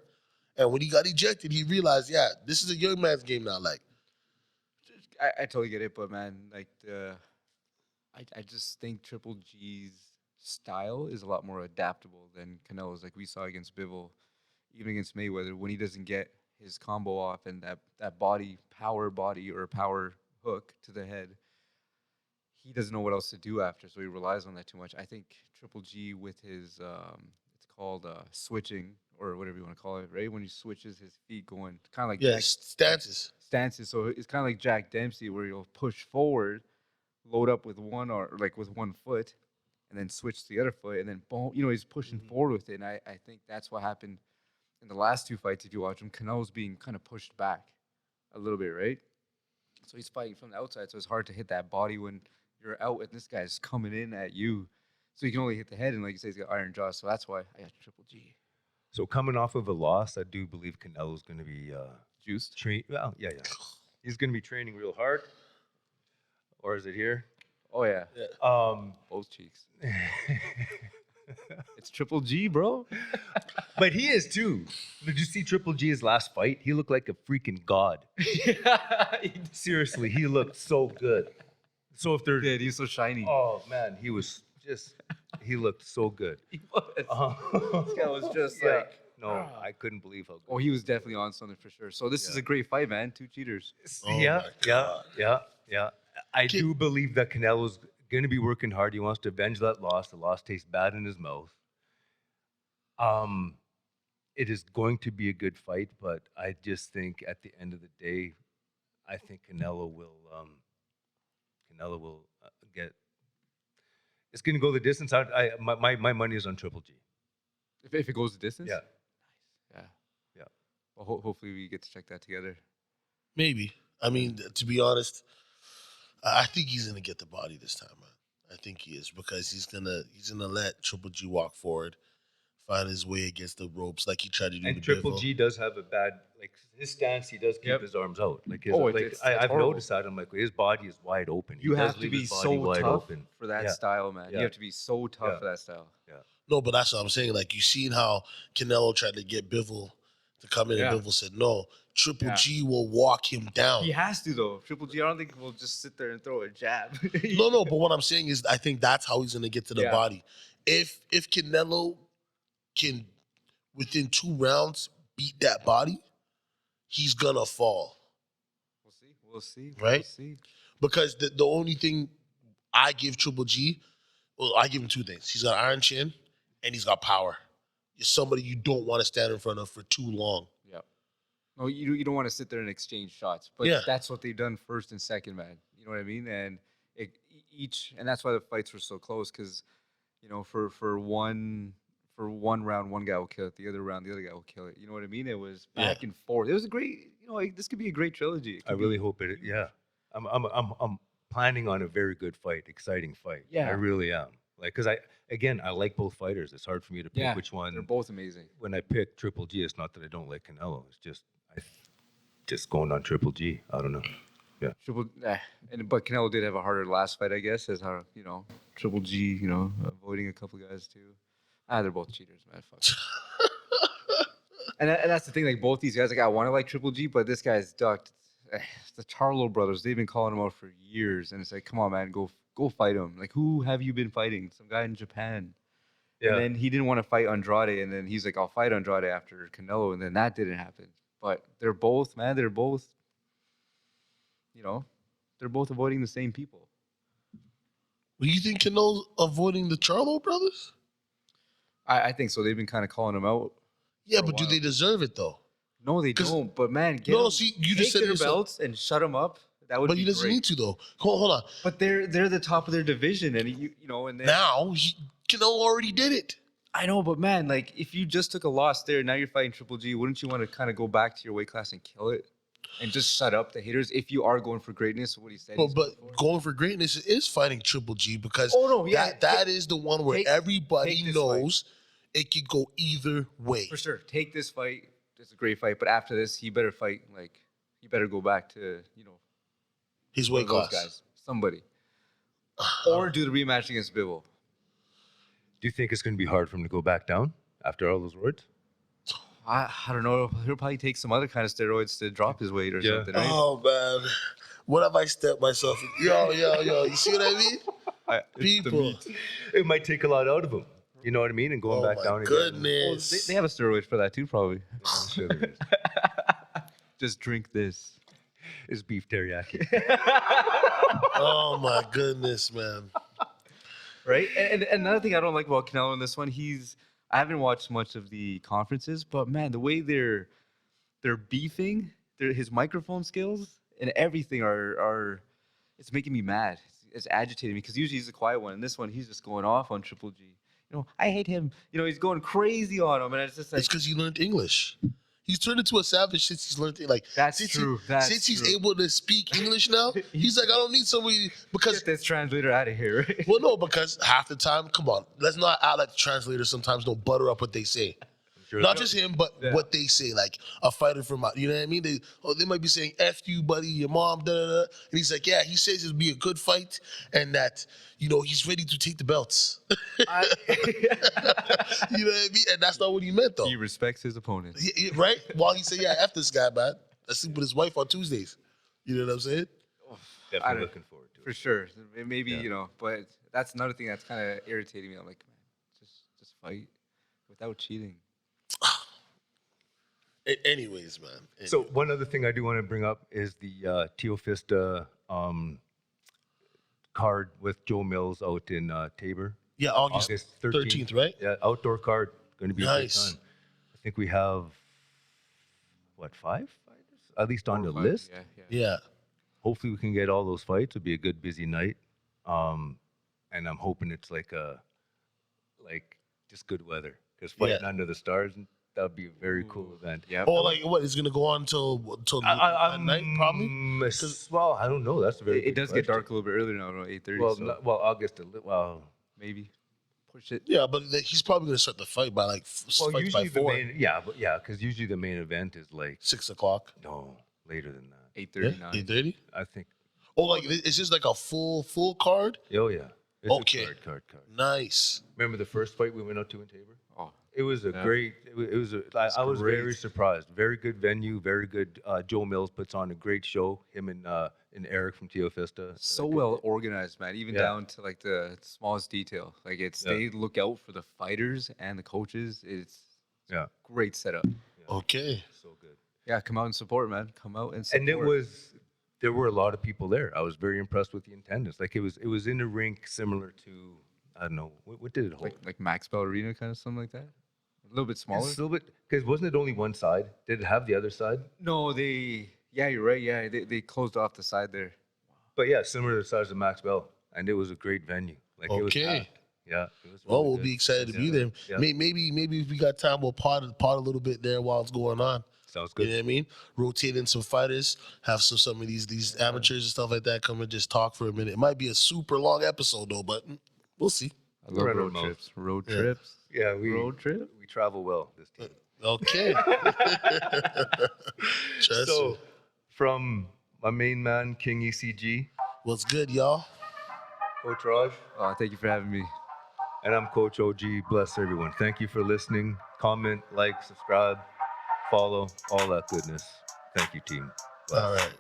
And when he got ejected, he realized, yeah, this is a young man's game now. Like, I totally get it, but man, like I just think Triple G's style is a lot more adaptable than Canelo's. Like we saw against Bivol, even against Mayweather, when he doesn't get his combo off and that power hook to the head, he doesn't know what else to do after, so he relies on that too much. I think Triple G with his it's called switching or whatever you want to call it, right? When he switches his feet going kind of like yeah, stances. So it's kind of like Jack Dempsey where he'll push forward, load up with one or like with one foot, and then switch to the other foot, and then boom, you know, he's pushing forward with it. And I think that's what happened in the last two fights. If you watch him, Canelo's being kind of pushed back a little bit, right? So he's fighting from the outside, so it's hard to hit that body when you're out and this guy's coming in at you. So you can only hit the head, and like you say, he's got iron jaws. So that's why I got Triple G. So coming off of a loss, I do believe Canelo's going to be Juiced. Well, yeah. He's going to be training real hard. Or is it here? Oh yeah. Both cheeks. It's Triple G, bro. But he is too. Did you see Triple G's last fight? He looked like a freaking god. Seriously, he looked so good. So if they're Dude, he's so shiny. oh man, he looked so good. He was. This guy was just Yeah. like, No, I couldn't believe how good. oh, he was definitely on something for sure. So this is a great fight, man. Two cheaters. Oh yeah, my yeah, God. yeah. I do believe that Canelo's going to be working hard. He wants to avenge that loss. The loss tastes bad in his mouth. It is going to be a good fight, but I just think at the end of the day, I think Canelo will get. It's going to go the distance. My money is on Triple G. If it goes the distance? Yeah. Yeah. Well, hopefully we get to check that together. Maybe. I mean, to be honest, I think he's gonna get the body this time, man. I think he is because he's gonna let Triple G walk forward, find his way against the ropes like he tried to do. And to Triple Bivol. G does have a bad, like his stance. He does keep Yep. his arms out. Like I've horrible. noticed that. I'm like, his body is wide open. He You does have to leave be his body so wide tough open. for that Yeah. style, man. Yeah. You have to be so tough Yeah. for that style. No, but that's what I'm saying. Like you seen how Canelo tried to get Bivol to come in, Yeah. and Bivol said no. Triple Yeah. G will walk him down. He has to, though. Triple G, I don't think we'll just sit there and throw a jab. No, but what I'm saying is, I think that's how he's gonna get to the Yeah. body. If Canelo can within 2 rounds beat that body, he's gonna fall. We'll see. Right? We'll see. Because the only thing I give Triple G, well, I give him 2 things. He's got iron chin and he's got power. He's somebody you don't want to stand in front of for too long. Yeah. No, you don't want to sit there and exchange shots. But Yeah. that's what they've done first and second, man. You know what I mean? And and that's why the fights were so close, because, you know, for one round, one guy will kill it. The other round, the other guy will kill it. You know what I mean? It was back and forth. It was a great, you know, like, this could be a great trilogy. I really hope it. Yeah, I'm planning on a very good fight, exciting fight. Yeah. I really am. Like, cause I like both fighters. It's hard for me to pick which one. They're both amazing. When I pick Triple G, it's not that I don't like Canelo. It's just going on Triple G. I don't know. Yeah. But Canelo did have a harder last fight, I guess, as how, you know, Triple G, you know, avoiding a couple guys too. They're both cheaters, man. Fuck. and that's the thing. Like, both these guys, like, I want to like Triple G, but this guy's ducked. The Charlo brothers, they've been calling him out for years, and it's like, come on, man, go fight him. Like, who have you been fighting? Some guy in Japan. Yeah. And then he didn't want to fight Andrade, and then he's like, I'll fight Andrade after Canelo, and then that didn't happen. But they're both, you know, they're both avoiding the same people. Well, you think Canelo's avoiding the Charlo brothers? I think so. They've been kind of calling him out. Yeah, but do they deserve it though? No, they don't. But man, you just said their yourself. belts and shut them up. That would But be he doesn't great. need to though. Hold on. But they're the top of their division, and you know, and then Now Canelo already did it. I know, but man, like if you just took a loss there, now you're fighting Triple G. Wouldn't you want to kind of go back to your weight class and kill it, and just shut up the haters if you are going for greatness? What he said. Well, he's but going for? going for greatness is fighting Triple G because Oh, no, yeah. that is the one where Take- everybody take this knows it could go either way. For sure, take this fight. It's a great fight, but after this, he better fight. Like he better go back to His one weight of those class. guys, somebody, or do the rematch against Bivol. Do you think it's going to be hard for him to go back down after all those words? I don't know. He'll probably take some other kind of steroids to drop his weight or Yeah. something. Right? Oh man, what have I stepped myself in? Yo, you see what I mean? People. It might take a lot out of him. You know what I mean? And going Oh back my down again. goodness. They have a steroid for that too, probably. I'm sure there is. Just drink this. It's beef teriyaki. Oh my goodness, man. Right? And another thing I don't like about Canelo in this one, I haven't watched much of the conferences, but man, the way they're beefing, his microphone skills and everything are it's making me mad. It's agitating me because usually he's a quiet one. And this one, he's just going off on Triple G. I hate him. He's going crazy on him, and it's just like It's because he learned English. He's turned into a savage since he's learned like That's since true. since he's able to speak English now, he's like, I don't need somebody because get this translator out of here. Right? well, no, because half the time, come on, let's not act like the translators sometimes don't butter up what they say. Sure. Not just him, but Yeah. what they say, like a fighter from, you know what I mean? They might be saying "F you, buddy," your mom, da da da, and he's like, yeah, he says it'll be a good fight, and that he's ready to take the belts. You know what I mean? And that's not what he meant, though. He respects his opponent. Right? While he said, yeah, F this guy, man. I sleep with his wife on Tuesdays. You know what I'm saying? Definitely looking forward to it. For sure. Maybe, Yeah. but that's another thing that's kind of irritating me. I'm like, man, just fight without cheating. Anyways, man. So one other thing I do want to bring up is the Teofista card with Joe Mills out in Tabor. Yeah, August 13th, right? Yeah, outdoor card. Going to be a great Nice. time. I think we have, 5 fighters? At least on the list. Yeah. Yeah. Hopefully we can get all those fights. It'll be a good, busy night. And I'm hoping it's just good weather. Because fighting Yeah. under the stars, that would be a very cool event. Yeah. Oh, like what? It's gonna go on till at night, probably. Well, I don't know. That's a very. It good does get question. dark a little bit earlier now, around 8:30. Well, so August. maybe push it. Yeah, but he's probably gonna start the fight by Well, fight by usually 4, because usually the main event is 6 o'clock. no later than that. 8:30. Yeah, 8:30. I think. Oh, like it's just like a full card. Oh yeah. It's a Okay. Card. Nice. Remember the first fight we went out to in Tabor? Oh, It was a Yeah. great. I was great. very surprised. Very good venue. Very good. Joe Mills puts on a great show. Him and Eric from Teofista. so well organized, man. Even Yeah. down to like the smallest detail. Like they look out for the fighters and the coaches. It's Yeah. great setup. Okay. So good. Yeah, come out and support, man. Come out and support. And there were a lot of people there. I was very impressed with the attendance. Like it was in a rink similar to, I don't know, what did it hold? like Maxwell Arena, kind of something like that. A little bit smaller. It's a little bit, because wasn't it only one side? Did it have the other side? No, yeah, you're right. Yeah, they closed off the side there. But yeah, similar to the size of Max Bell, and it was a great venue. Like it was Okay. packed. Yeah. It was Well, really we'll good. be excited to be Yeah. there. Yeah. Maybe if we got time, we'll pod a little bit there while it's going on. Sounds You good. know what I mean? Rotate in some fighters, have some of these amateurs and stuff like that come and just talk for a minute. It might be a super long episode though, but we'll see. I love Right road on mouth. trips. Road Yeah. trips. Yeah, we Road trip. we travel well this team. Okay. Trust So me. from my main man King ECG, What's good, y'all? Coach Raj, Thank you for having me. and I'm Coach OG. Bless everyone. Thank you for listening. Comment, like, subscribe, follow, all that goodness. Thank you, team. All right.